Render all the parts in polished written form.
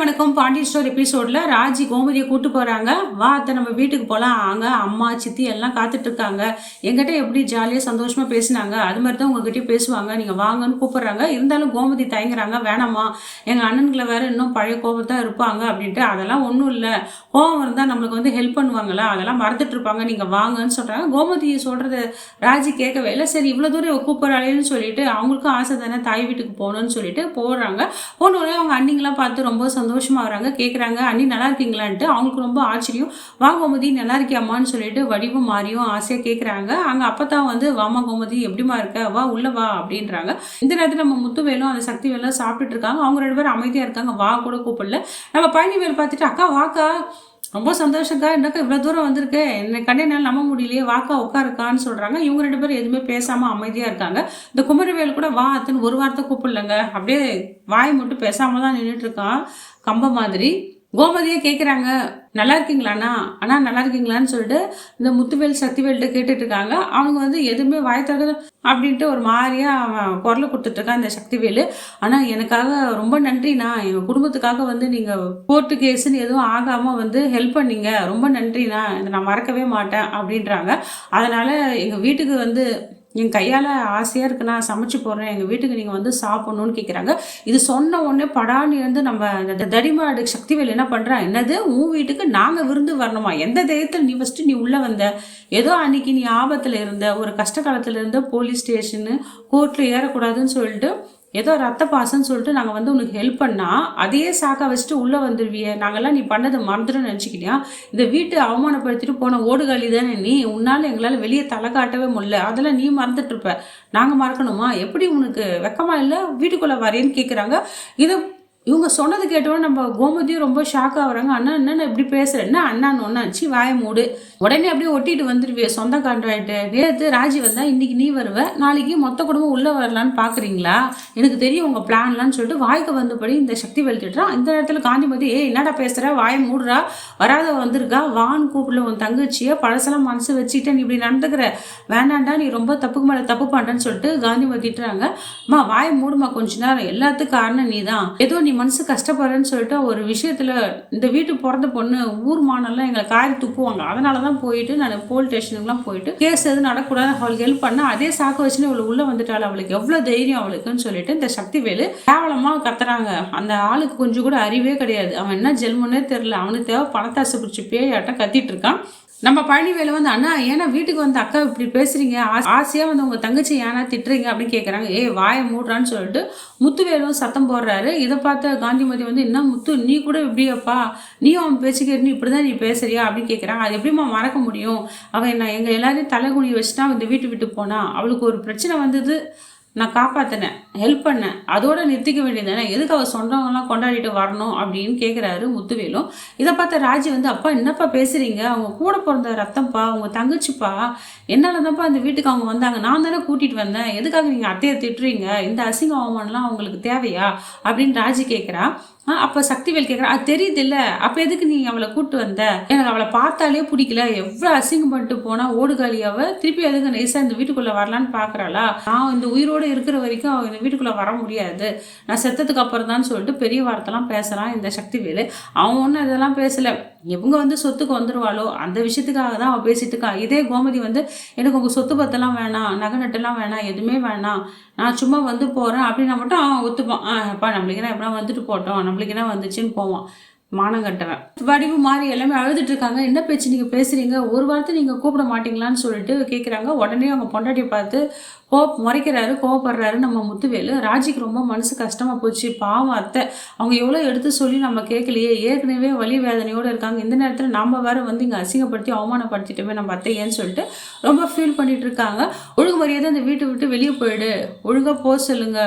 வணக்கம். பாண்டியன் ஸ்டோர் எபிசோட்ல ராஜி கோமதியை கூட்டு போறாங்க. வா அத்தை நம்ம வீட்டுக்கு போலாம். அங்க அம்மா சித்தி எல்லாம் காத்துட்டு இருக்காங்க. என்கிட்ட எப்படி ஜாலியா சந்தோஷமா பேசினாங்க அது மாதிரி தான் உங்ககிட்டயும் பேசுவாங்க, நீங்க வாங்கன்னு கூப்பிடுறாங்க. இருந்தாலும் கோமதி தயங்குறாங்க. வேணாமா, எங்க அண்ணன்களை வேற இன்னும் பழைய கோபத்தா இருப்பாங்க அப்படின்ட்டு. அதெல்லாம் ஒன்றும் இல்லை, கோபம் இருந்தால் நம்மளுக்கு வந்து ஹெல்ப் பண்ணுவாங்களா, அதெல்லாம் மறந்துட்டு இருப்பாங்க, நீங்க வாங்கன்னு சொல்றாங்க. கோமதி சொல்றது ராஜி கேட்கவே இல்லை. சரி இவ்வளவு தூரம் கூப்பிடுறாளேன்னு சொல்லிட்டு அவங்களுக்கும் ஆசை தானே தாய் வீட்டுக்கு போகணும்னு சொல்லிட்டு போடுறாங்க. போனோடனே அவங்க அண்ணிங்கெல்லாம் பார்த்து ரொம்ப சந்தோஷமா வராங்க. கேட்குறாங்க, அண்ணி நல்லா இருக்கீங்களான்ட்டு. அவங்களுக்கு ரொம்ப ஆச்சரியம். வா கோமதி நல்லா இருக்கியாம்மான்னு சொல்லிட்டு வடிவும் மாறியும் ஆசையாக கேட்குறாங்க. அங்கே அப்போ தான் வந்து வாமா கோமதி எப்படிமா இருக்க, வா உள்ள வா அப்படின்றாங்க. இந்த நேரத்தில் நம்ம முத்துவேலும் அந்த சக்திவேலும் சாப்பிட்டுட்டு இருக்காங்க. அவங்க 2 பேரும் அமைதியாக இருக்காங்க. வா கூட கூப்பிடல. நம்ம பழனிவேல் பார்த்துட்டு அக்கா வாக்கா, ரொம்ப சந்தோஷக்கா, என்னக்கா இவ்வளோ தூரம் வந்திருக்கு, என்னை கண்ணே என்னால் நம்ப முடியலையே, வாக்கா உட்காருக்கான்னு சொல்கிறாங்க. இவங்க 2 பேரும் எதுவுமே பேசாமல் அமைதியாக இருக்காங்க. இந்த குமரவேல் கூட வா அத்துன்னு ஒரு வார்த்தை கூப்பிடலங்க, அப்படியே வாய் மட்டும் பேசாமல் தான் நின்றுட்டு இருக்கான் கம்ப மாதிரி. கோமதியே கேட்குறாங்க, நல்லா இருக்கீங்களாண்ணா, அண்ணா நல்லா இருக்கீங்களான்னு சொல்லிட்டு இந்த முத்துவேல் சக்திவேல்கிட்ட கேட்டுட்டு இருக்காங்க. அவங்க வந்து எதுவுமே வாய்த்தக அப்படின்ட்டு ஒரு மாதிரியா அவன் குரலை கொடுத்துட்ருக்கான் இந்த சக்திவேலு. ஆனால் எனக்காக ரொம்ப நன்றிண்ணா, எங்கள் குடும்பத்துக்காக வந்து நீங்கள் கோர்ட்டு கேஸுன்னு எதுவும் ஆகாமல் வந்து ஹெல்ப் பண்ணீங்க, ரொம்ப நன்றிண்ணா, இதை நான் மறக்கவே மாட்டேன் அப்படின்றாங்க. அதனால் எங்கள் வீட்டுக்கு வந்து என் கையால் ஆசையாக இருக்குண்ணா, சமைச்சு போடுறேன், எங்கள் வீட்டுக்கு நீங்கள் வந்து சாப்பிட்ணுன்னு கேட்குறாங்க. இது சொன்ன உடனே படானி வந்து நம்ம இந்த தடிமாடு சக்திவேல் என்ன பண்ணுறான், என்னது உன் வீட்டுக்கு நாங்கள் விருந்து வரணுமா, எந்த தைரியத்தில் நீ ஃபஸ்ட்டு நீ உள்ளே வந்த, ஏதோ அன்னைக்கு நீ ஆபத்தில் இருந்த, ஒரு கஷ்ட காலத்தில் இருந்த, போலீஸ் ஸ்டேஷனு கோர்ட்டில் ஏறக்கூடாதுன்னு சொல்லிட்டு ஏதோ ரத்த பாசன்னு சொல்லிட்டு நாங்கள் வந்து உனக்கு ஹெல்ப் பண்ணால் அதையே சாக்கா வச்சுட்டு உள்ளே வந்துடுவிய, நாங்கள்லாம் நீ பண்ணதை மறந்துடுன்னு நினச்சிக்கிட்டியா, இந்த வீட்டை அவமானப்படுத்திட்டு போன ஓடுகாலி தானே நீ, உன்னால் எங்களால் வெளியே தலை காட்டவே முடியல, அதெல்லாம் நீ மறந்துட்டுருப்ப, நாங்கள் மறக்கணுமா, எப்படி உனக்கு வெக்கமா இல்லை, வீட்டுக்குள்ளே வரேன்னு கேட்குறாங்க. இதை இவங்க சொன்னது கேட்டோன்னு நம்ம கோமதியும் ரொம்ப ஷாக் ஆகுறாங்க. அண்ணா என்னென்ன இப்படி பேசுகிறேன், என்ன அண்ணான்னு ஒன்னாச்சு வாய மூடு, உடனே அப்படியே ஒட்டிட்டு வந்துடுவிய சொந்த கான்ட்ராக்டு, நேற்று ராஜி வந்தா இன்னைக்கு நீ வருவ, நாளைக்கு மொத்த குடும்பம் உள்ளே வரலான்னு பார்க்குறீங்களா, எனக்கு தெரியும் உங்கள் பிளான்லான்னு சொல்லிட்டு வாய்க்கு வந்தபடி இந்த சக்தி வெளுத்துட்டுறான். இந்த நேரத்தில் காந்திமதி, என்னடா பேசுகிற, வாயை மூடுறா, வராத வந்திருக்கா, வான்னு கூப்பிடல உன் தங்கச்சியை, பழசெல்லாம் மனசு வச்சுக்கிட்டே நீ இப்படி நடந்துக்கிற, வேண்டாண்டா நீ ரொம்ப தப்புக்கு மேலே தப்பு பண்ணுறேன்னு சொல்லிட்டு காந்திமதி திட்டுறாங்க. அம்மா வாயை மூடுமா கொஞ்ச நேரம், எல்லாத்துக்கும் காரணம் நீ தான், ஏதோ நீ மனசு கஷ்டப்படுறேன்னு சொல்லிட்டு ஒரு விஷயத்தில் இந்த வீட்டுக்கு பிறந்த பொண்ணு ஊர் மானெல்லாம் எங்களை காரி துப்புவாங்க, அதனால தான் போயிட்டு நான் போலீஸ் ஸ்டேஷனுக்குலாம் போயிட்டு கேஸ் எதுவும் நடக்கூடாது அவளுக்கு ஹெல்ப் பண்ண, அதே சாக்க வச்சுன்னு அவளை உள்ளே வந்துட்டாள், அவளுக்கு எவ்வளோ தைரியம் அவளுக்குன்னு சொல்லிட்டு இந்த சக்திவேலு கேவலமாக கத்துறாங்க. அந்த ஆளுக்கு கொஞ்சம் கூட அறிவே கிடையாது, அவன் என்ன ஜென்மனே தெரில, அவனுக்கு தேவை பணத்தாசை பிடிச்சி பேயாட்டம் கத்திட்டு இருக்கான். நம்ம பழனிவேலு வந்து, அண்ணா ஏன்னா வீட்டுக்கு வந்து அக்கா இப்படி பேசுறீங்க, ஆசையாக வந்து உங்கள் தங்கச்சி ஏன்னா திட்டுறீங்க அப்படின்னு கேட்குறாங்க. வாயை மூடுறான்னு சொல்லிட்டு முத்துவேலும் சத்தம் போடுறாரு. இதை பார்த்த காந்திமதி வந்து, என்ன முத்து நீ கூட இப்படியாப்பா, நீ அவன் பேச்சு கேட்டு இப்படி தான் நீ பேசுறியா அப்படின்னு கேட்குறாங்க. அது எப்படிமா மறக்க முடியும், அவன் நான் எங்கள் எல்லாரையும் தலைகுனி வச்சுட்டா இந்த வீட்டு விட்டு போனா, அவளுக்கு ஒரு பிரச்சனை வந்தது, நான் காப்பாற்றினேன், ஹெல்ப் பண்ணேன், அதோட நிறுத்திக்க வேண்டியதானே, எதுக்கு அவள் சொந்தவங்கலாம் கொண்டாடிட்டு வரணும் அப்படின்னு கேட்குறாரு முத்துவேலும். இதை பார்த்த ராஜி வந்து, அப்பா என்னப்பா பேசுகிறீங்க, அவங்க கூட பிறந்த ரத்தம்ப்பா, அவங்க தங்கச்சிப்பா, என்னால் தான்ப்பா அந்த வீட்டுக்கு அவங்க வந்தாங்க, நான் தானே கூட்டிகிட்டு வந்தேன், எதுக்காக நீங்கள் அத்தையை திட்டுறீங்க, இந்த அசிங்க அவமானலாம் அவங்களுக்கு தேவையா அப்படின்னு ராஜி கேட்குறா. அப்போ சக்திவேல் கேட்குறா, அது தெரியுது இல்லை, அப்போ எதுக்கு நீ அவளை கூப்பிட்டு வந்த, எனக்கு அவளை பார்த்தாலே பிடிக்கல, எவ்வளோ அசிங்கம் பண்ணிட்டு போனால் ஓடுகாலியாவை திருப்பி எதுக்கு நைஸாக இந்த வீட்டுக்குள்ளே வரலான்னு பார்க்குறாளா, நான் இந்த உயிரோடு இருக்கிற வரைக்கும் அவள் இந்த வீட்டுக்குள்ளே வர முடியாது, நான் செத்ததுக்கு அப்புறம் தான் சொல்லிட்டு பெரிய வார்த்தைலாம் பேசுகிறான் இந்த சக்திவேல். அவன் ஒன்றும் இதெல்லாம் பேசலை, இவங்க வந்து சொத்துக்கு வந்துடுவாளோ அந்த விஷயத்துக்காக தான் அவள் பேசிட்டு இருக்கா. இதே கோமதி வந்து, எனக்கு உங்கள் சொத்து பத்தெல்லாம் வேணாம், நகை நட்டெல்லாம் வேணாம், எதுவுமே வேணாம், நான் சும்மா வந்து போகிறேன் அப்படின்னா மட்டும் அவன் ஒத்துப்பான். அப்பா நம்மளுக்கு என்ன எப்படின்னா வந்துட்டு போட்டோம், நம்மளுக்கு என்ன வந்துச்சுன்னு போவான், மானம் கட்டுவேன். வடிவு மாறி எல்லாமே அழுதுட்டு இருக்காங்க. என்ன பேச்சு நீங்கள் பேசுகிறீங்க, ஒரு வாரத்தை நீங்கள் கூப்பிட மாட்டீங்களான்னு சொல்லிட்டு கேட்குறாங்க. உடனே அவங்க பொண்டாட்டியை பார்த்து முறைக்கிறாரு, கோவப்படுறாரு நம்ம முத்துவேலு. ராஜிக்கு ரொம்ப மனசு கஷ்டமாக போச்சு, பாவம் அத்தை, அவங்க எவ்வளோ எடுத்து சொல்லி நம்ம கேட்கலையே, ஏற்கனவே வலி வேதனையோடு இருக்காங்க, இந்த நேரத்தில் நம்ம வேறு வந்து இங்கே அசிங்கப்படுத்தி அவமானப்படுத்திட்டோமே நம்ம அத்தையேன்னு சொல்லிட்டு ரொம்ப ஃபீல் பண்ணிட்டு இருக்காங்க. ஒழுங்கு மரியாதை அந்த வீட்டை விட்டு வெளியே போயிடு, ஒழுங்காக போக சொல்லுங்க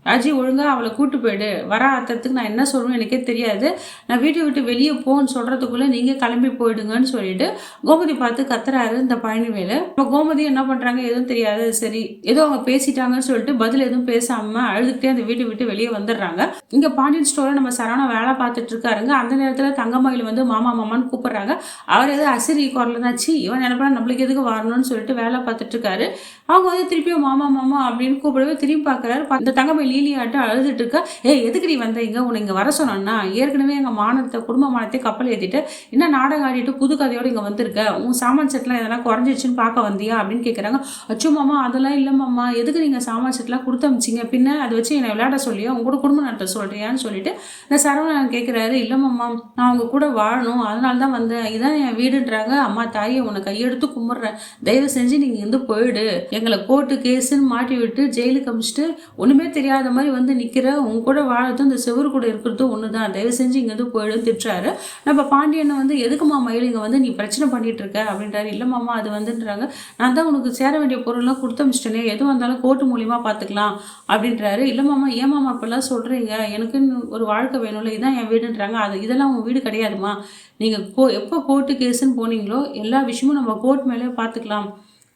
ராஜி, ஒழுங்காக அவளை கூட்டு போயிடு, வர ஆத்தத்துக்கு நான் என்ன சொல்லுவேன் எனக்கே தெரியாது, நான் வீட்டை விட்டு வெளியே போன்னு சொல்கிறதுக்குள்ளே நீங்கள் கிளம்பி போயிடுங்கன்னு சொல்லிட்டு கோமதி பார்த்து கத்துறாரு இந்த பழனிவேலு. இப்போ கோமதி என்ன பண்ணுறாங்க எதுவும் தெரியாது, சரி ஏதோ அவங்க பேசிட்டாங்கன்னு சொல்லிட்டு பதில் எதுவும் பேசாமல் அழுதுகிட்டே அந்த வீட்டை விட்டு வெளியே வந்துடுறாங்க. இங்கே பாண்டியன் ஸ்டோரில் நம்ம சரவணா வேலை பார்த்துட்டு இருக்காருங்க. அந்த நேரத்தில் தங்கமயில் வந்து மாமா மாமான்னு கூப்பிட்றாங்க. அவர் ஏதோ அசிரி குரல் தாச்சு, இவன் நினைப்பா நம்மளுக்கு எதுக்கு வரணும்னு சொல்லிட்டு வேலை பார்த்துட்டு இருக்காரு. அவங்க வந்து திருப்பியும் மாமா மாமா அப்படின்னு கூப்பிடவே திரும்பி பார்க்குறாரு. இந்த தங்கமயில் லீலியாட்ட அழுதுட்டு இருக்கா. ஏய் எதுக்கு நீ வந்த இங்கே, உன்னை இங்கே வர சொன்னா, ஏற்கனவே எங்கள் மானத்தை குடும்ப மானத்தை கப்பல் ஏற்றிட்டு இன்னும் நாடகம் ஆடிட்டு புது கதையோடு இங்கே வந்திருக்க, உன் சாமான் செட்லாம் எதனா குறைஞ்சிச்சுன்னு பார்க்க வந்தியா அப்படின்னு கேட்குறாங்க. அச்சோ மாமா அதெல்லாம் இல்லை மாமா, எதுக்கு நீங்கள் சாமான் செட்லாம் கொடுத்து அமிச்சிங்க, பின்ன அதை வச்சு என்னை விளையாட சொல்லியா, உங்க கூட குடும்ப நடத்த சொல்கிறியான்னு சொல்லிட்டு இந்த சரவணன் கேட்குறாரு. இல்லை மாமா நான் அவங்க கூட வாழணும், அதனால தான் வந்தேன், இதான் என் வீடுன்றாங்க. அம்மா தாயை உன்னை கையெடுத்து கும்பிட்றேன், தயவு செஞ்சு நீங்கள் இருந்து போயிடு, எங்களை கோர்ட்டு கேஸுன்னு மாட்டி விட்டு ஜெயிலுக்கு அமிச்சிட்டு ஒன்றுமே தெரியாத மாதிரி வந்து நிற்கிற, உங்க கூட வாழறதும் இந்த செவரு கூட இருக்கிறதும் ஒன்று தான், தயவு செஞ்சு இங்கேருந்து போயிடுன்னு திட்டுறாரு. நம்ம பாண்டியனை வந்து எதுக்குமா மயில் இங்கே வந்து நீ பிரச்சனை பண்ணிட்டு இருக்க அப்படின்றாரு. இல்லை மாமா அது வந்துன்றாங்க, நான் தான் உனக்கு சேர வேண்டிய பொருள்லாம் கொடுத்து அமிச்சிட்டேனே, எதுவும் வந்தாலும் கோர்ட்டு மூலியமாக பார்த்துக்கலாம் அப்படின்றாரு. இல்லை மாமா ஏன் மாமா இப்பெல்லாம் சொல்கிறீங்க, எனக்குன்னு ஒரு வாழ்க்கை வேணும்ல, இதான் என் வீடுன்றாங்க. அது இதெல்லாம் உங்கள் வீடு கிடையாதுமா, நீங்கள் எப்போ கோர்ட்டு கேஸுன்னு போனீங்களோ எல்லா விஷயமும் நம்ம கோர்ட் மேலே பார்த்துக்கலாம்,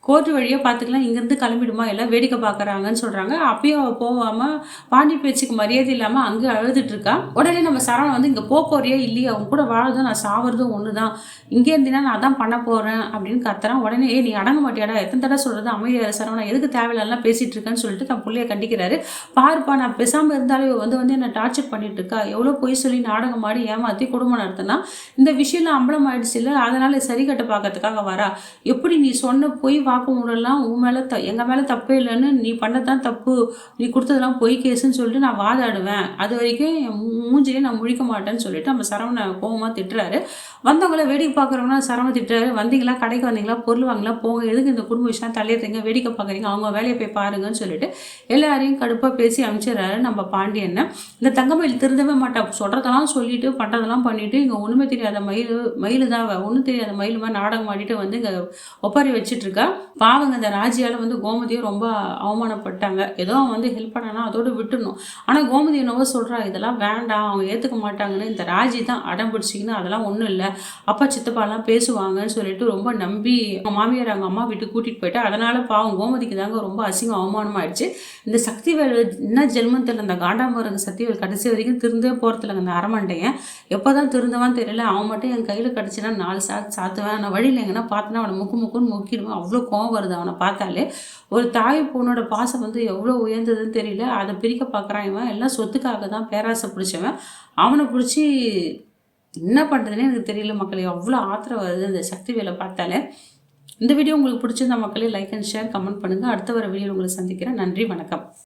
கோர்ட்டு வழியாக பார்த்துக்கலாம், இங்கேருந்து கிளம்பிடுமா, எல்லாம் வேடிக்கை பார்க்குறாங்கன்னு சொல்கிறாங்க. அப்பயும் அவள் போகாமல் பாண்டி பேச்சுக்கு மரியாதை இல்லாமல் அங்கே அழுதுட்டுருக்கா. உடனே நம்ம சரவணன் வந்து இங்கே போறியா இல்லையா, அவங்க கூட வாழதும் நான் சாவறதும் ஒன்று தான், இங்கே இருந்தீங்கன்னா நான் தான் பண்ண போகிறேன் அப்படின்னு கத்துறான். உடனே நீ அடங்க மாட்டியாடா, எத்தனை தடவை சொல்கிறது அமைதியாக சரவணன், எதுக்கு தேவையில்லாம் பேசிகிட்டு இருக்கேன்னு சொல்லிட்டு தன் பிள்ளைய கண்டிக்கிறாரு. பாருப்பா நான் பேசாமல் இருந்தாலே வந்து என்னை டார்ச்சர் பண்ணிட்டு இருக்கா, எவ்வளோ பொய் சொல்லி நாடகம் ஆடி ஏமாற்றி குடும்பம் நடத்தினா இந்த விஷயம்லாம் அம்பலம் ஆயிடுச்சு இல்லை, அதனால் சரி கட்ட பார்க்கறதுக்காக வரா, எப்படி நீ சொன்ன பொய் வாக்குமூடெல்லாம் உன் மேலே எங்கள் மேலே தப்பே இல்லைன்னு, நீ பண்ணதான் தப்பு, நீ கொடுத்ததெல்லாம் பொய் கேஸுன்னு சொல்லிட்டு நான் வாதாடுவேன், அது வரைக்கும் என் மூஞ்சிலே நான் முழிக்க மாட்டேன்னு சொல்லிட்டு நம்ம சரவணை கோவமாக திட்டுறாரு. வந்தவங்கள வேடிக்கை பார்க்குறவங்கன்னா சரவணை திட்டுறாரு. வந்தீங்களா, கடைக்கு வந்தீங்களா, பொருள் வாங்கலாம், போங்க, எதுக்கு இந்த குடும்ப விஷயம் தள்ளிடுறீங்க, வேடிக்கை பார்க்குறீங்க, அவங்க வேலையை போய் பாருங்கன்னு சொல்லிட்டு எல்லாரையும் கடுப்பாக பேசி அனுப்பிச்சிடுறாரு நம்ம பாண்டியனை. இந்த தங்கமயில் திருந்தவே மாட்டான், சொல்கிறதெல்லாம் சொல்லிட்டு பண்ணுறதெல்லாம் பண்ணிட்டு இங்கே ஒன்றுமே தெரியாத மயில் தான் ஒன்றும் தெரியாத மயில் மாதிரி நாடகம் ஆடிட்டு வந்து இங்கே ஒப்பாரி வச்சுட்டு இருக்கா. பாவங்க இந்த ராஜியால் வந்து கோமதியும் ரொம்ப அவமானப்பட்டாங்க. ஏதோ அவன் வந்து ஹெல்ப் பண்ணனா அதோடு விட்டுடணும். ஆனால் கோமதி என்னவோ சொல்கிறா, இதெல்லாம் வேண்டாம், அவங்க ஏற்றுக்க மாட்டாங்கன்னு. இந்த ராஜி தான் அடம் பிடிச்சிக்கின்னு அதெல்லாம் ஒன்றும் இல்லை, அப்பா சித்தப்பாலாம் பேசுவாங்கன்னு சொல்லிட்டு ரொம்ப நம்பி அவங்க மாமியார் அவங்க அம்மா வீட்டுக்கு கூட்டிகிட்டு போயிட்டா. அதனால் பாவம் கோமதிக்கு தாங்க ரொம்ப அசிங்கம் அவமானமாயிடுச்சு. இந்த சக்திவேல் என்ன ஜென்மத்தில் இந்த காண்டாமரங்க சக்திவேல் கடைசி வரைக்கும் திருந்தே போகிறதில்லைங்க. இந்த அரமண்டையன் எப்போ தான் திருந்தவான்னு தெரியல. அவன் மட்டும் என் கையில் கிடச்சினா 4 சாத்துவேன், நான் வழியில் எங்கன்னா பார்த்தேன்னா அவனை முக்குன்னு முக்கிடுவேன், அவ்வளோ கோவம் வருது அவனை பார்த்தாலே. ஒரு தாய் பொண்ணோட பாசம் வந்து எவ்வளோ உயர்ந்ததுன்னு தெரியல, அதை பிரிக்க பார்க்குறான் இவன். எல்லாம் சொத்துக்காக தான் பேராசை பிடிச்சவன், அவனை பிடிச்சி என்ன பண்ணுறதுனே எனக்கு தெரியல மக்களே. அவ்வளோ ஆத்திரம் வருது இந்த சக்திவேலை பார்த்தாலே. இந்த வீடியோ உங்களுக்கு பிடிச்சிருந்தா மக்களே லைக் அண்ட் ஷேர் கமெண்ட் பண்ணுங்கள். அடுத்த வர வீடியோ உங்களை சந்திக்கிறேன். நன்றி, வணக்கம்.